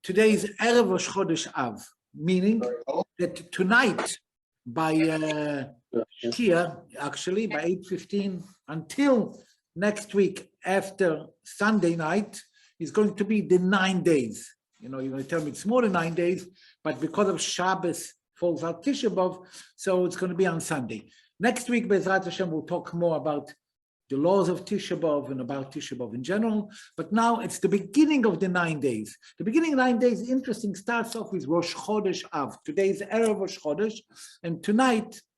Today is Erev Rosh Chodesh Av, meaning that tonight by here, actually by 8:15 until next week after Sunday night is going to be the 9 days. You know, you're going to tell me it's more than 9 days, but because of Shabbos falls out Tisha B'Av, so it's going to be on Sunday. Next week, Be'ezrat Hashem, we'll talk more about the laws of Tisha B'Av and about Tisha B'Av in general. But now it's the beginning of the 9 days. The beginning of 9 days, interesting, starts off with Rosh Chodesh Av. Today is Erev Rosh Chodesh, and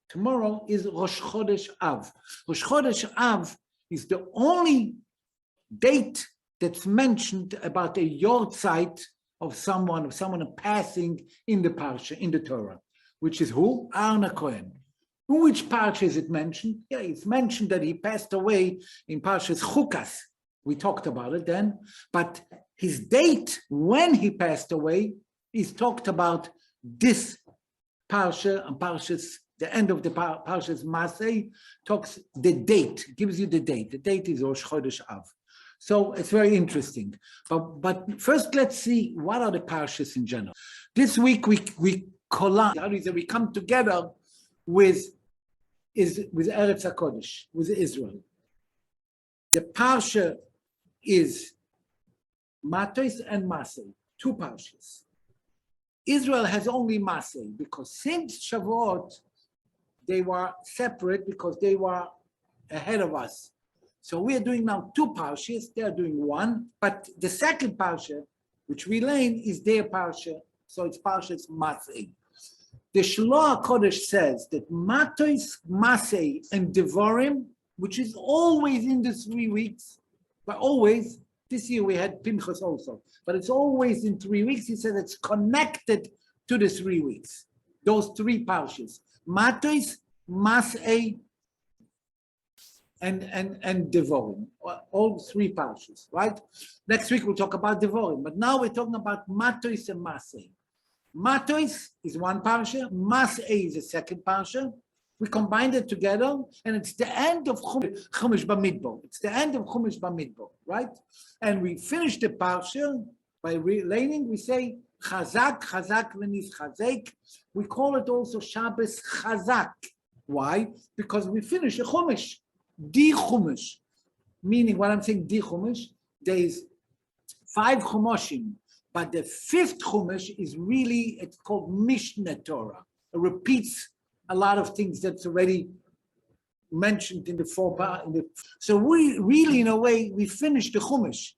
tomorrow is Rosh Chodesh Av. Rosh Chodesh Av is the only date that's mentioned about a yortzeit of someone passing in the Parsha, in the Torah, which is who? Aaron HaKohen. In which Parsha is it mentioned? Yeah, it's mentioned that he passed away in Parshas Chukas. We talked about it then, but his date when he passed away is talked about this Parsha, and Parshas, the end of the Parshas Masei talks the date, gives you the date. The date is Rosh Chodesh Av. So it's very interesting. But first, let's see what are the Parshas in general. This week we collide. We come together with Eretz HaKodesh, with Israel. The Parsha is Matos and Masei, two Parshas. Israel has only Masei because since Shavuot, they were separate because they were ahead of us. So we are doing now two Parshas, they are doing one, but the second Parsha, which we learn, is their Parsha, so it's Parshas Masei. The Shloah HaKodesh says that Matos, Masei, and Devarim, which is always in the 3 weeks, but always, this year we had Pinchas also, but it's always in 3 weeks. He says it's connected to the 3 weeks, those three Parshas, Matos, Masei, and Devarim, all three Parshas, right? Next week we'll talk about Devarim, but now we're talking about Matos and Masei. Matos is one Parsha, Masei is the second Parsha. We combined it together, and it's the end of Chumash Bamidbar. It's the end of Chumash Bamidbar, right? And we finish the Parsha by relating, we say, Chazak, Chazak v'nis Chazek. We call it also Shabbos Chazak. Why? Because we finish the Chumash. Di Chumash, meaning what I'm saying, Di Chumash, there is 5 Chumashim, but the 5th Chumash is really, it's called Mishnah Torah. It repeats a lot of things that's already mentioned in the 4 parts. So we really, in a way, we finish the Chumash.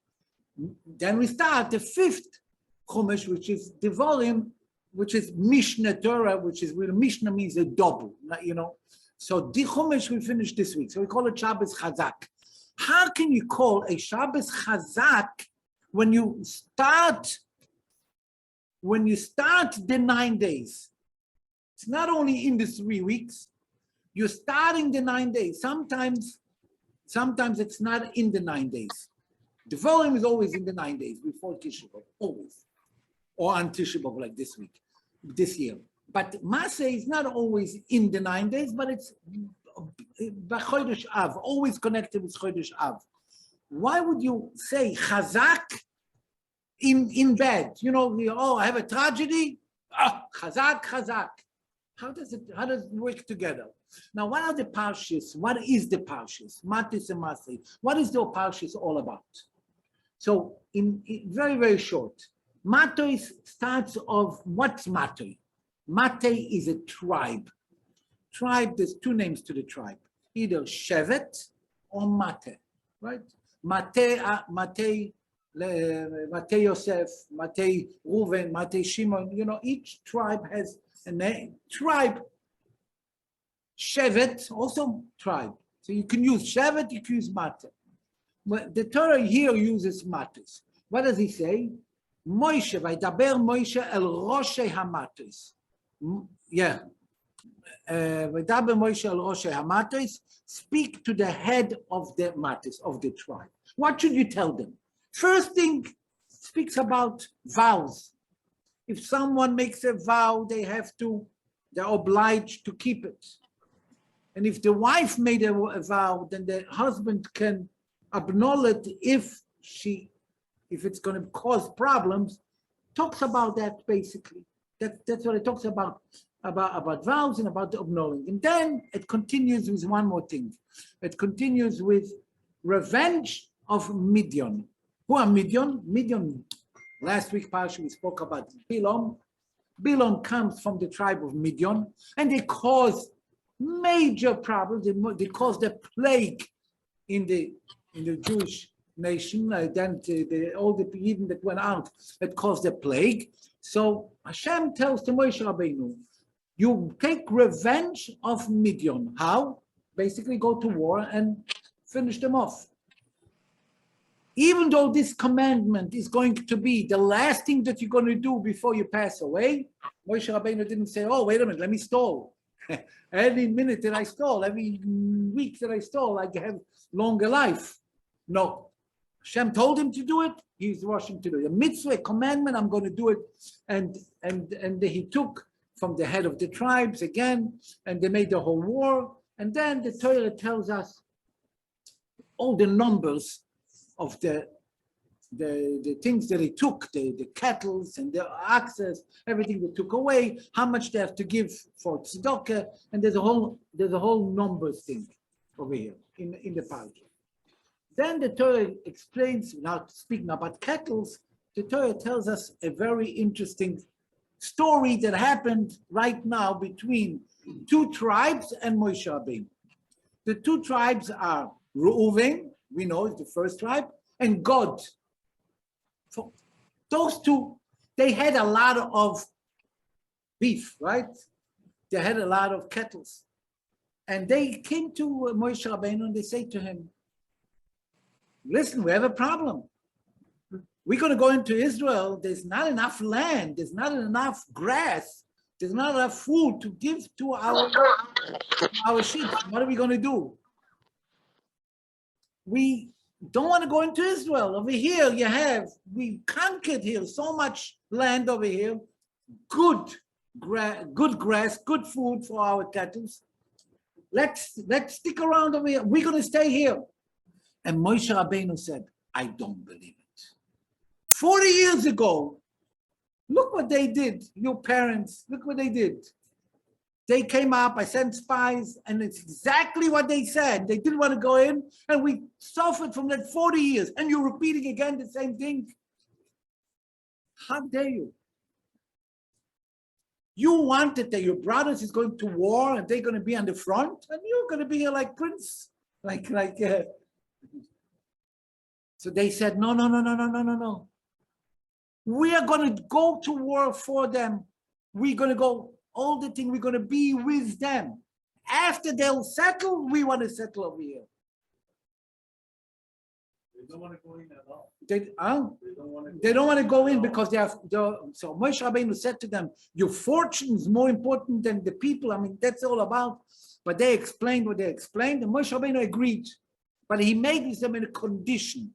Then we start the 5th Chumash, which is Devarim, which is Mishnah Torah, which is where Mishnah means a double, you know. So the Chumash we finished this week. So we call it Shabbos Chazak. How can you call a Shabbos Chazak when you start the 9 days? It's not only in the 3 weeks. You're starting the 9 days. Sometimes it's not in the 9 days. The volume is always in the 9 days before Tisha B'Av, always, or on Tisha B'Av like this year. But Masei is not always in the 9 days, but it's Chodesh Av, always connected with Chodesh Av. Why would you say Chazak in bed? You know, I have a tragedy. Chazak, Chazak. How does it work together? Now, what are the Parshas? What is the Parshas? Matos and Masei. What is the Parshas all about? So, in very, very short, Matos starts off, what's Matoi? Matei is a tribe. There's 2 names to the tribe, either Shevet or Mate, right? Mate Yosef, Mate Reuven, Mate Shimon, you know, each tribe has a name. Tribe, Shevet, also tribe. So you can use Shevet, you can use Mate. But the Torah here uses Matos. What does he say? Moshe, Vaydaber Moshe el Roshei HaMatos. Yeah. Speak to the head of the Matos, of the tribe. What should you tell them? First thing, speaks about vows. If someone makes a vow, they're obliged to keep it. And if the wife made a vow, then the husband can annul it if it's going to cause problems talks about that basically. That's what it talks about vows and about the annulling. And then it continues with one more thing. It continues with revenge of Midian. Who are Midian? Midian, last week Parsha we spoke about Bilam. Bilam comes from the tribe of Midian, and they cause major problems. They cause the plague in the Jewish nation. Then all the people that went out, it caused the plague. So Hashem tells to Moshe Rabbeinu, you take revenge of Midian. How? Basically go to war and finish them off. Even though this commandment is going to be the last thing that you're going to do before you pass away, Moshe Rabbeinu didn't say, oh, wait a minute, let me stall. Every minute that I stall, every week that I stall, I have longer life. No. Hashem told him to do it, he's rushing to do it. A mitzvah, a commandment, I'm going to do it. And he took from the head of the tribes again, and they made the whole war. And then the Torah tells us all the numbers of the things that he took, the cattle and the oxes, everything they took away, how much they have to give for tzedakah, and there's a whole numbers thing over here in the Parsha. Then the Torah explains, now speaking about cattle, the Torah tells us a very interesting story that happened right now between two tribes and Moshe Rabbeinu. The two tribes are Reuven, we know is the first tribe, and Gad. So those two, they had a lot of beef, right? They had a lot of cattle. And they came to Moshe Rabbeinu and they say to him, listen, we have a problem. We're going to go into Israel. There's not enough land. There's not enough grass. There's not enough food to give to our sheep. What are we going to do? We don't want to go into Israel. Over here, we conquered here so much land over here. Good grass, good food for our cattle. Let's stick around over here. We're going to stay here. And Moshe Rabbeinu said, I don't believe it. 40 years ago, look what they did, your parents, look what they did. They came up, I sent spies, and it's exactly what they said. They didn't want to go in, and we suffered from that 40 years, and you're repeating again the same thing. How dare you? You wanted that your brothers is going to war, and they're going to be on the front, and you're going to be here like Prince, So they said, no. We are going to go to war for them. We're going to go all the thing. We're going to be with them. After they'll settle, we want to settle over here. They don't want to go in at all. They don't want to go in because they have. So Moshe Rabbeinu said to them, your fortune is more important than the people. I mean, that's all about. But they explained what they explained, and Moshe Rabbeinu agreed. But he made them in a condition.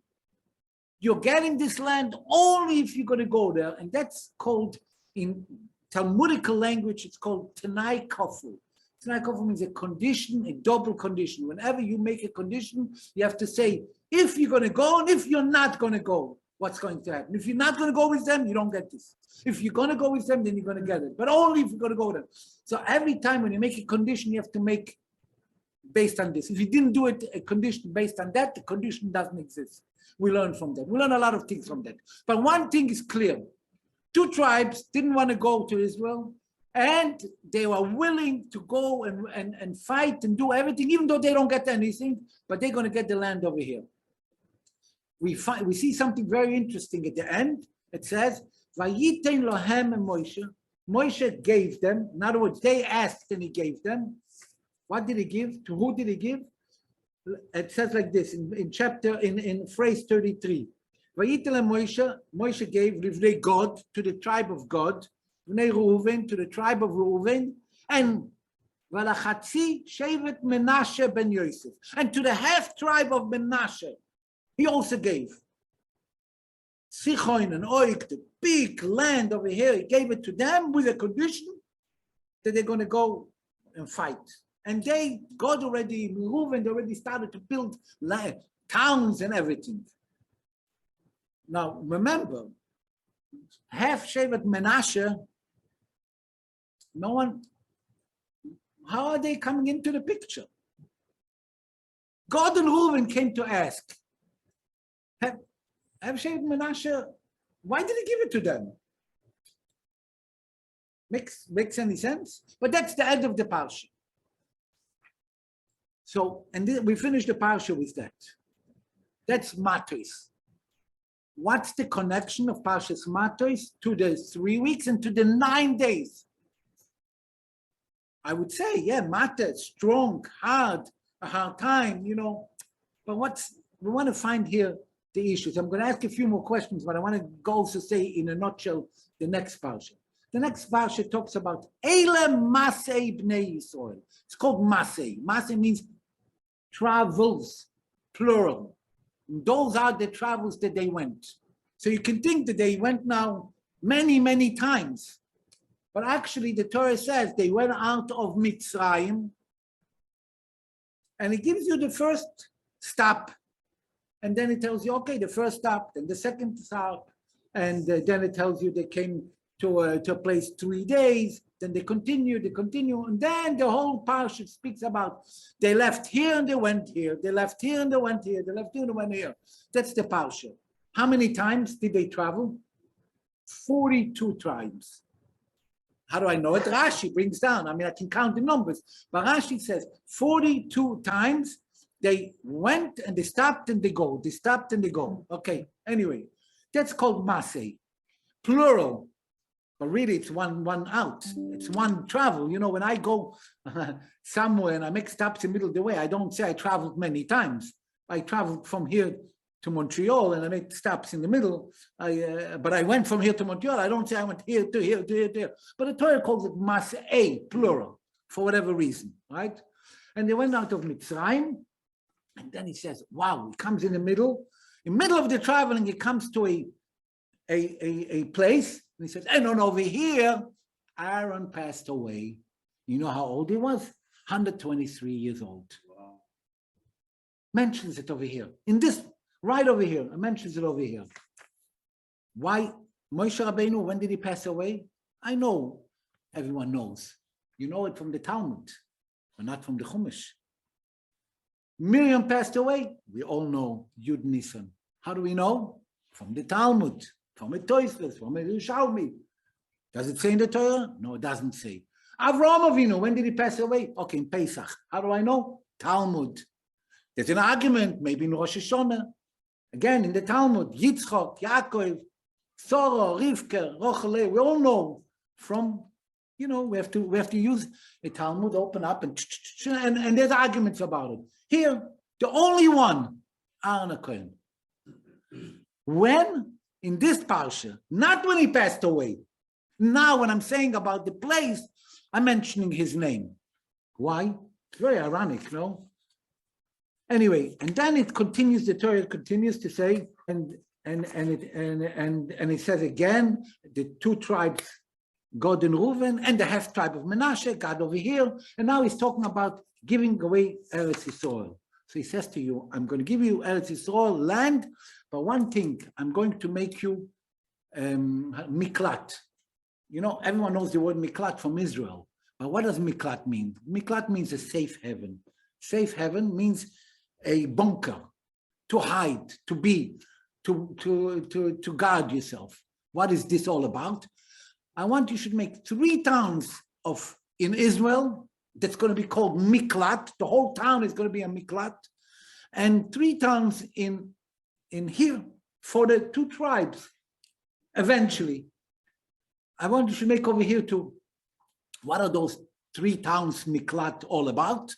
You're getting this land only if you're going to go there. And that's called, in Talmudical language, it's called Tanai Kaful. Tanai Kaful means a condition, a double condition. Whenever you make a condition, you have to say, if you're going to go and if you're not going to go, what's going to happen? If you're not going to go with them, you don't get this. If you're going to go with them, then you're going to get it. But only if you're going to go there. So every time when you make a condition, you have to make based on this. If you didn't do it, a condition based on that, the condition doesn't exist. We learn from that. We learn a lot of things from that. But one thing is clear. Two tribes didn't want to go to Israel, and they were willing to go and fight and do everything, even though they don't get anything, but they're going to get the land over here. We see something very interesting at the end. It says, Vayitein lohem and Moshe. Moshe gave them. In other words, they asked and he gave them. What did he give? To who did he give? It says like this in phrase 33. Moshe gave Livnei God to the tribe of God, Livnei Reuven to the tribe of Reuven, and Valachatzi Shevet Menashe ben Yosef, and to the half tribe of Menashe, he also gave. Sichon and Oik, the big land over here, he gave it to them with a condition that they're going to go and fight. And God already, Reuven already started to build land, towns and everything. Now, remember, half Shevet Menashe, no one, how are they coming into the picture? God and Reuben came to ask, have Shevet Menashe, why did he give it to them? Makes any sense? But that's the end of the Parsha. So, and we finish the Parsha with that. That's Matos. What's the connection of Parshas Matos to the 3 weeks and to the 9 days? I would say, yeah, Matos, strong, hard, a hard time, But we want to find here the issues. I'm going to ask a few more questions, but I want to go also say in a nutshell the next Parsha. The next Parsha talks about Eile Masei Bnei Yisrael. It's called Masei. Masei means travels, plural. Those are the travels that they went. So you can think that they went now many, many times. But actually the Torah says they went out of Mitzrayim. And it gives you the first stop. And then it tells you, okay, the first stop, then the second stop. And then it tells you they came to a place 3 days. Then they continue, and then the whole parsha speaks about they left here and they went here, they left here and they went here, they left here and they went here. That's the parsha. How many times did they travel? 42 times. How do I know it? Rashi brings down. I mean, I can count the numbers, but Rashi says 42 times they went and they stopped and they go. They stopped and they go. Okay. Anyway, that's called Masei, plural. But really, it's one out. It's one travel. When I go somewhere and I make stops in the middle of the way, I don't say I traveled many times. I traveled from here to Montreal and I make stops in the middle. But I went from here to Montreal. I don't say I went here to here to here to here. But the Torah calls it Masei, plural, for whatever reason, right? And they went out of Mitzrayim. And then he says, wow, it comes in the middle. In the middle of the traveling, it comes to a place. And he says, and on over here, Aaron passed away. You know how old he was? 123 years old. Wow. Mentions it over here. In this, right over here, it mentions it over here. Why? Moshe Rabbeinu, when did he pass away? I know everyone knows. You know it from the Talmud, but not from the Chumash. Miriam passed away. We all know Yud Nisan. How do we know? From the Talmud. From a Tosfos, from a Yerushalmi. Does it say in the Torah? No, it doesn't say. Avraham Avinu, when did he pass away? Okay, in Pesach. How do I know? Talmud. There's an argument, maybe in Rosh Hashanah. Again, in the Talmud, Yitzchok, Yaakov, Sarah, Rivka, Rochele. We all know from, we have to use a Talmud, open up, and there's arguments about it. Here, the only one, Aaron HaKohen. When? In this parsha, not when he passed away. Now, when I'm saying about the place, I'm mentioning his name. Why? It's very ironic, no? Anyway, and then it continues. The Torah continues to say, and it says again, the two tribes, Gad and Reuven, and the half tribe of Menashe, God over here, and now he's talking about giving away Eretz Yisrael. So he says to you, I'm going to give you Eretz Yisrael land. But one thing, I'm going to make you miklat. Everyone knows the word miklat from Israel. But what does miklat mean? Miklat means a safe haven. Safe haven means a bunker, to hide, to be, to guard yourself. What is this all about? I want you should make 3 towns in Israel that's going to be called miklat. The whole town is going to be a miklat. And 3 towns in here for the 2 tribes. Eventually, I want you to make over here too. What are those 3 towns miklat all about?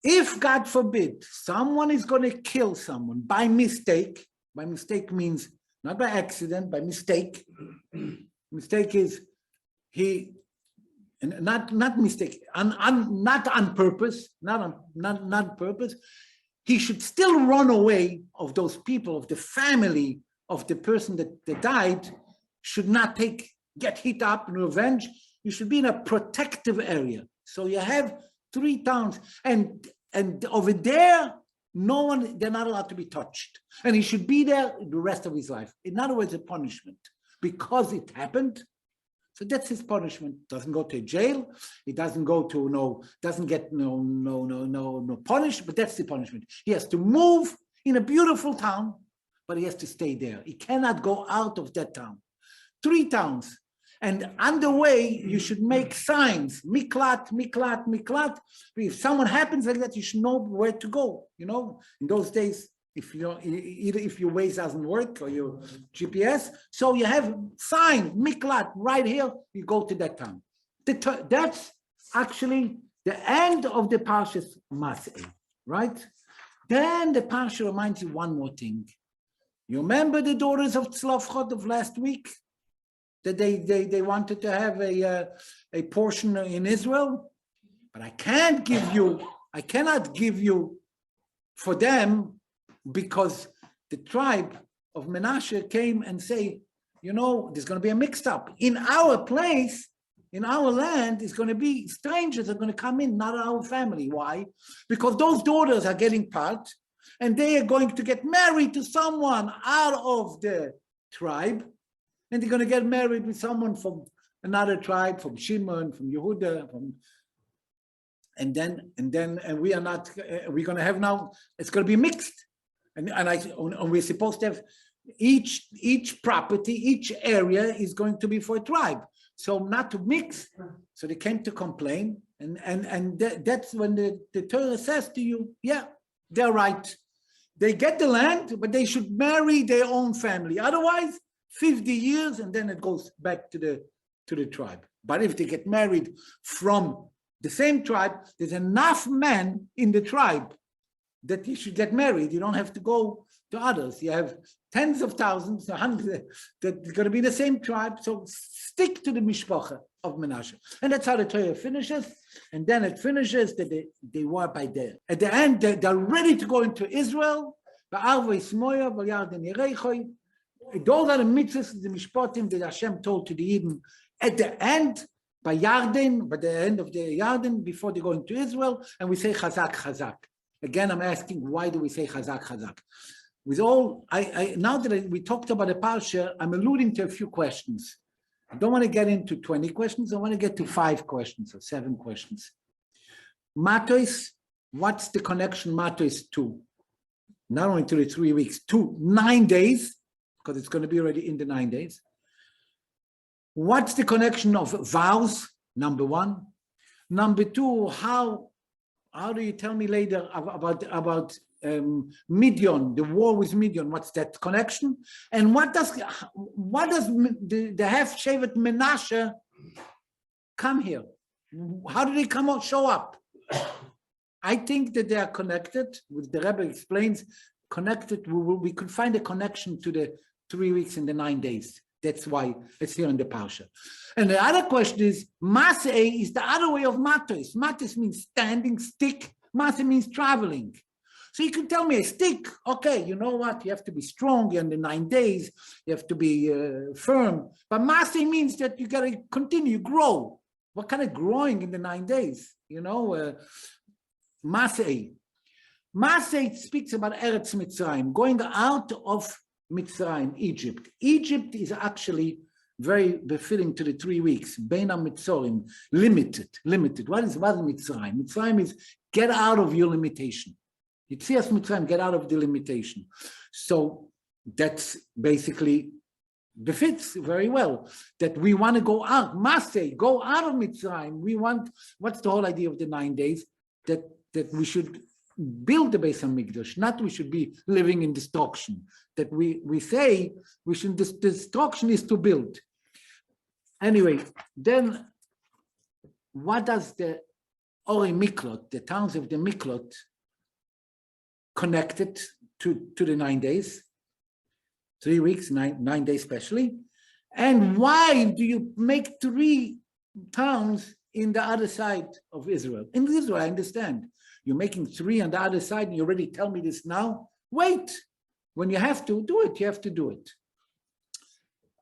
If, God forbid, someone is going to kill someone by mistake means not by accident, by mistake. Mistake is not mistake, not on purpose, not purpose. He should still run away of those people, of the family of the person that died, should not get hit up in revenge. You should be in a protective area. So you have 3 towns, and over there, No one, they're not allowed to be touched. And he should be there the rest of his life. In other words, a punishment. Because it happened, so that's his punishment. Doesn't go to jail. He doesn't go to doesn't get no punished, but that's the punishment. He has to move in a beautiful town, but he has to stay there. He cannot go out of that town. 3 towns. And on the way, you should make signs, miklat, miklat, miklat. If someone happens like that, you should know where to go. In those days, if your Waze doesn't work or your GPS, so you have sign, miklat, right here, you go to that town. That's actually the end of the Parshas Masei, right? Then the Parsha reminds you one more thing. You remember the daughters of Tzlofchot of last week? That they wanted to have a portion in Israel, but I cannot give you for them, because the tribe of Menashe came and say, there's going to be a mixed up. In our place, in our land, is going to be strangers are going to come in, not our family. Why? Because those daughters are getting part, and they are going to get married to someone out of the tribe. And they're going to get married with someone from another tribe, from Shimon, from Yehuda, and we are not. We're going to have now. It's going to be mixed, and we're supposed to have each property, each area is going to be for a tribe. So not to mix. So they came to complain, and that's when the Torah says to you, yeah, they're right. They get the land, but they should marry their own family. Otherwise, 50 years, and then it goes back to the tribe. But if they get married from the same tribe, there's enough men in the tribe that you should get married. You don't have to go to others. You have tens of thousands, hundreds that are going to be the same tribe. So stick to the mishpacha of Menashe. And that's how the Torah finishes. And then it finishes that they were by there. At the end, they're ready to go into Israel. Those are the mitzvahs, the mishpatim that Hashem told to the Yidden at the end, by the end of the Yarden, before they go into Israel, and we say chazak, chazak. Again, I'm asking, why do we say chazak, chazak? With all, now that we talked about the Parsha, I'm alluding to a few questions. I don't want to get into 20 questions. I want to get to 5 questions or 7 questions. Matos, what's the connection Matos to? Not only to the 3 weeks, to 9 days, because it's going to be already in the 9 days. What's the connection of vows? Number 1. Number 2, how do you tell me later about Midian, the war with Midian? What's that connection? And what does the half Shevet Menashe come here? How do they come out, show up? I think that they are connected. With the Rebbe explains, connected. We could find a connection to the 3 weeks and the 9 days. That's why it's here in the Parsha. And the other question is, Masei is the other way of Matos. Matos means standing, stick. Masei means traveling. So you can tell me a stick. Okay, you know what? You have to be strong in the 9 days. You have to be firm. But Masei means that you got to continue, grow. What kind of growing in the 9 days? Masei. Masei speaks about Eretz Mitzrayim, going out of Mitzrayim, Egypt. Egypt is actually very befitting to the 3 weeks. Beina Mitzorim, limited. What is Mitzrayim? Mitzrayim is get out of your limitation. Yitzias Mitzrayim, get out of the limitation. So that's basically befits very well that we want to go out. Masei, go out of Mitzrayim. We want, what's the whole idea of the 9 days? That we should build the Beis HaMikdash, not we should be living in destruction. That we say we should, destruction is to build. Anyway, then what does the Ori Miklot, the towns of the Miklot, connected to the 9 days? 3 weeks, 9 days especially. And why do you make 3 towns in the other side of Israel? In Israel, I understand. You're making 3 on the other side, and you already tell me this now. Wait, when you have to do it, you have to do it.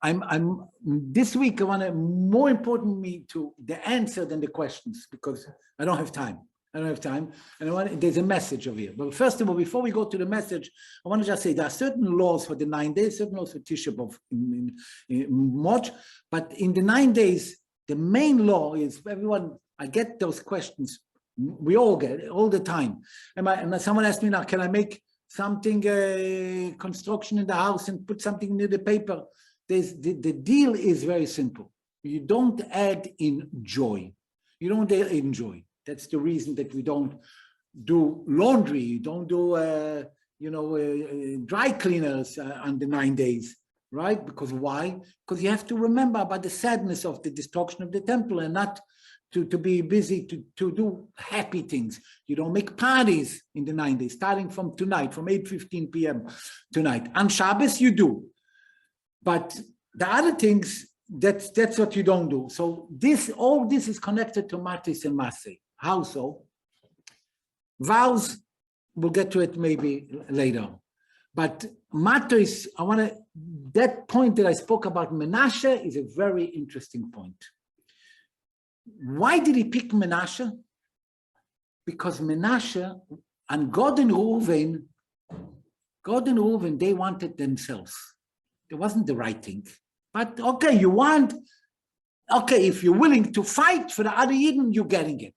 I'm this week, I want to more important me to the answer than the questions, because I don't have time. I don't have time. And there's a message over here. But first of all, before we go to the message, I want to just say there are certain laws for the 9 days, certain laws for Tisha B'Av in March. But in the 9 days, the main law is everyone, I get those questions. We all get it all the time. And someone asked me now, can I make something, construction in the house and put something near the paper? The deal is very simple. You don't add in joy. You don't add in joy. That's the reason that we don't do laundry, don't do, dry cleaners on the 9 days, right? Because why? Because you have to remember about the sadness of the destruction of the temple and not to be busy to do happy things. You don't make parties in the 9 days, starting from tonight, from 8:15 p.m. tonight. On Shabbos, you do. But the other things, that's what you don't do. So all this is connected to Matos and Masei. How so? Vows, we'll get to it maybe later. But Matos, that point that I spoke about Menashe is a very interesting point. Why did he pick Menashe? Because Menashe and Gad and Reuven, they wanted themselves. It wasn't the right thing. But okay, if you're willing to fight for the other Yidden, you're getting it.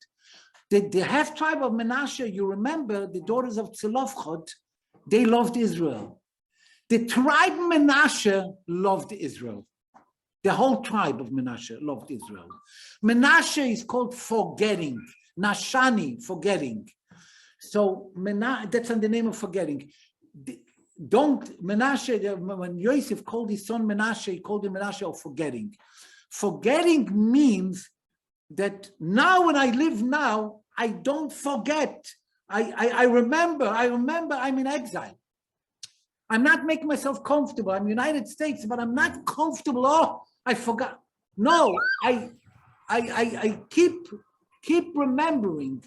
The half tribe of Menashe, you remember, the daughters of Tzelofchad, they loved Israel. The tribe Menashe loved Israel. The whole tribe of Menashe loved Israel. Menashe is called forgetting. Nashani, forgetting. So that's on the name of forgetting. Menashe, when Yosef called his son Menashe, he called him Menashe of forgetting. Forgetting means that now when I live now, I don't forget. I remember I'm in exile. I'm not making myself comfortable. I'm in the United States, but I'm not comfortable. Oh, I forgot. No, I keep remembering.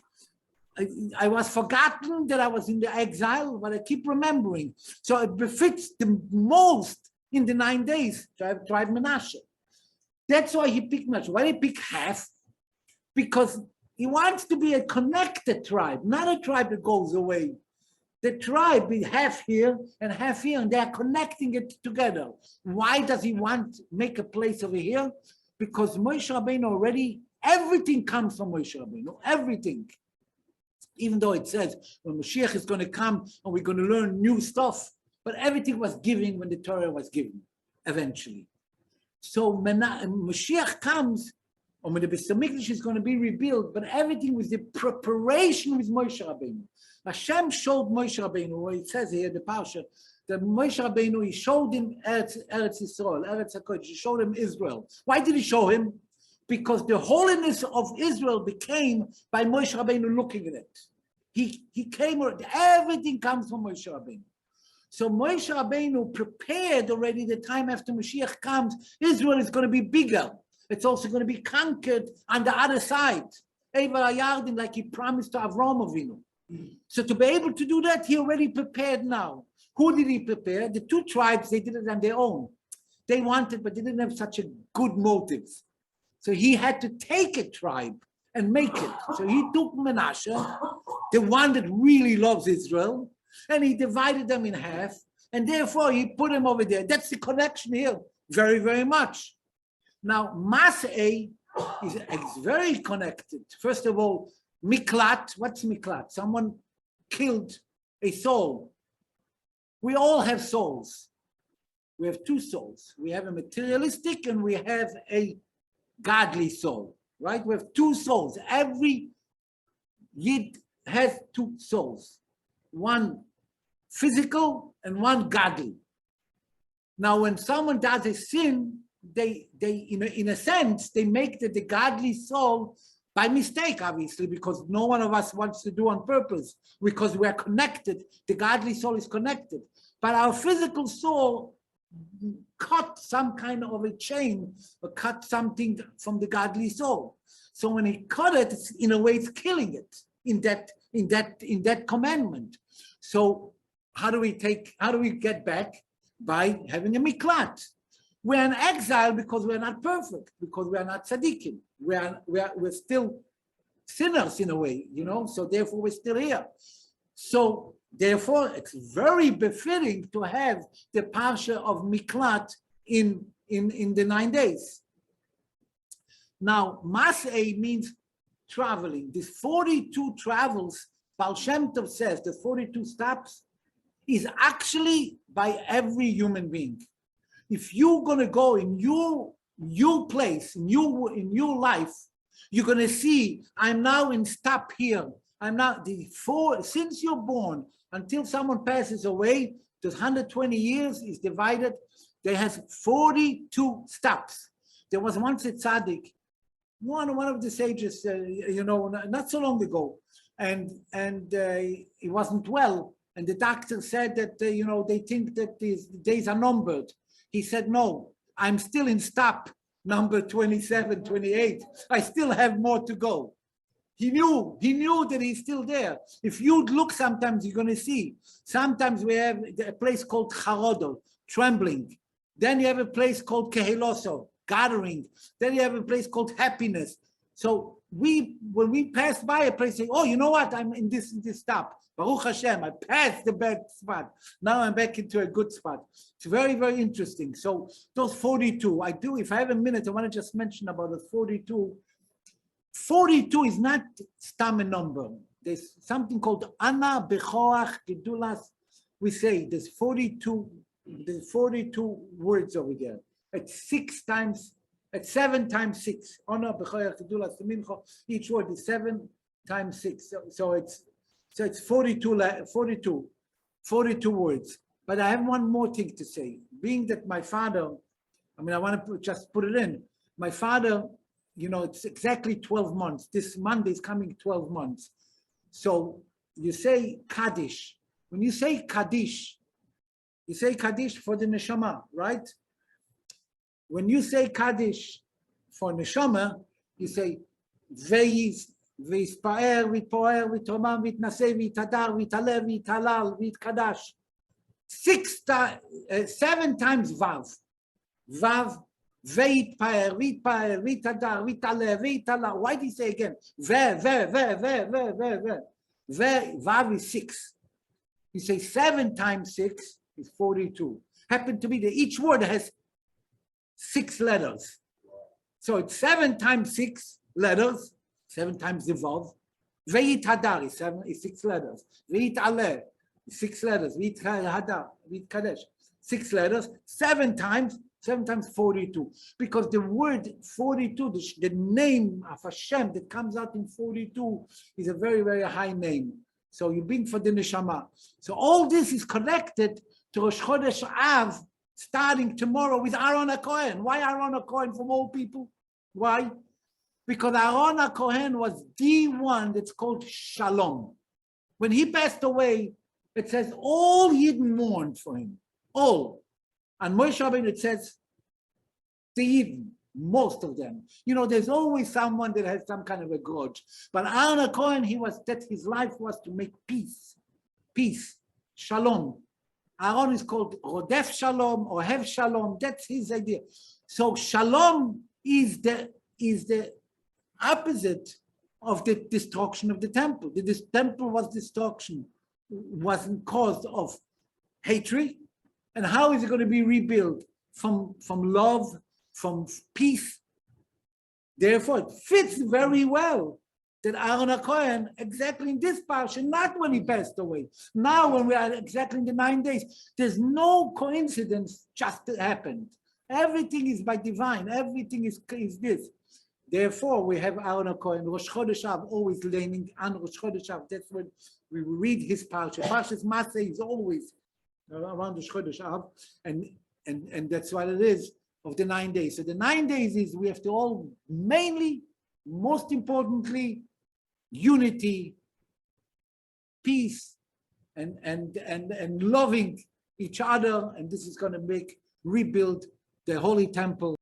I was forgotten that I was in the exile, but I keep remembering. So it befits the most in the 9 days to have tribe Menashe. That's why he picked Menashe. Why did he pick half? Because he wants to be a connected tribe, not a tribe that goes away. The tribe is half here, and they are connecting it together. Why does he want to make a place over here? Because Moshe Rabbeinu already, everything comes from Moshe Rabbeinu, everything. Even though it says when Mashiach is going to come and we're going to learn new stuff, but everything was given when the Torah was given, eventually. So Mashiach comes, and when the Beis Hamikdash is going to be rebuilt, but everything was the preparation with Moshe Rabbeinu. Hashem showed Moshe Rabbeinu, where it says here, the Parsha, that Moshe Rabbeinu, he showed him Eretz Yisrael, Eretz HaKodesh, he showed him Israel. Why did he show him? Because the holiness of Israel became by Moshe Rabbeinu looking at it. He came, everything comes from Moshe Rabbeinu. So Moshe Rabbeinu prepared already the time after Mashiach comes, Israel is going to be bigger. It's also going to be conquered on the other side. Ever Ayardim, like he promised to Avraham Avinu. So to be able to do that, he already prepared now. Who did he prepare? The two tribes, they did it on their own. They wanted, but they didn't have such a good motives. So he had to take a tribe and make it. So he took Menashe, the one that really loves Israel, and he divided them in half, and therefore he put them over there. That's the connection here, very, very much. Now, Masei is very connected. First of all, Miklat, what's Miklat? Someone killed a soul. We all have souls. We have two souls. We have a materialistic and we have a godly soul, right? We have two souls. Every Yid has two souls, one physical and one godly. Now, when someone does a sin, they in a sense, they make the godly soul by mistake, obviously, because no one of us wants to do on purpose, because we are connected. The godly soul is connected. But our physical soul cut some kind of a chain or cut something from the godly soul. So when he cut it, in a way, it's killing it in that commandment. So how do we get back? By having a miklat. We're in exile because we're not perfect, because we are not tzaddikim. We're still sinners in a way, so therefore we're still here. So therefore it's very befitting to have the Parsha of Miklat in the 9 days. Now, Masei means traveling. These 42 travels, Baal Shem Tov says, the 42 stops, is actually by every human being. If you're going to go in your place, in your life, you're going to see, I'm now in stop here. I'm not, since you're born until someone passes away, there's 120 years is divided. There has 42 stops. There was once a tzaddik, one of the sages, not so long ago, and he wasn't well, and the doctor said that they think that these days are numbered. He said, no, I'm still in stop number 27, 28. I still have more to go. He knew that he's still there. If you look, sometimes you're going to see. Sometimes we have a place called charodo, trembling. Then you have a place called keheloso, gathering. Then you have a place called happiness. So when we pass by a place, say, oh, you know what? I'm in this stop. Baruch Hashem, I passed the bad spot. Now I'm back into a good spot. It's very, very interesting. So those 42, if I have a minute, I want to just mention about the 42. 42 is not stam a number. There's something called Ana Bechoach Gedulas. We say there's 42 words over there. It's 7 times 6. Ana Bechoach Gedulas Mincha. Each word is 7 times 6. So it's 42 words. But I have one more thing to say. Being that my father, I want to just put it in. My father, it's exactly 12 months. This Monday is coming 12 months. So you say Kaddish. When you say Kaddish for the Neshama, right? When you say Kaddish for Neshama, you say V'yispaer, v'yitpoer, v'yitromam, v'yitnaseh, v'yitadar, v'yitaleh, v'yitalal, v'yitkadash. 7 times Vav. Vav. V'yitpaer, v'yitpaer, v'yitadar, v'yitaleh, v'yitalal. Why do you say again? Vav is 6. You say 7 times 6 is 42. Happen to be that each word has 6 letters. So it's 7 times 6 letters, 7 times the Vav. V'yitadar is 6 letters. V'yitaleh is 6 letters. V'yitadar, v'yitkadesh, 6 letters. 7 times 42, because the word 42, the name of Hashem that comes out in 42 is a very, very high name. So you bring for the neshama. So all this is connected to Rosh Chodesh Av, starting tomorrow with Aaron HaKohen. Why Aaron HaKohen from all people? Why? Because Aaron HaKohen was the one that's called Shalom. When he passed away, it says all Yidden mourned for him. All. And Moshe Rabbeinu, it says, the Yidden, most of them. There's always someone that has some kind of a grudge. But Aaron HaKohen, his life was to make peace. Peace. Shalom. Aaron is called Rodef Shalom or Hev Shalom. That's his idea. So Shalom is the opposite of the destruction of the temple. The temple wasn't caused of hatred. And how is it going to be rebuilt? From love, from peace. Therefore, it fits very well that Aaron HaKohen, exactly in this Parsha, not when he passed away. Now, when we are exactly in the 9 days, there's no coincidence just happened. Everything is by divine. Everything is this. Therefore, we have Aaron HaKohen, Rosh Chodesh Av, always leaning on Rosh Chodesh Av. That's when we read his Parsha. Parshas Masei is always around the Chodesh Av, and that's what it is of the 9 days. So the 9 days is we have to all mainly, most importantly, unity, peace, and loving each other, and this is going to rebuild the Holy Temple.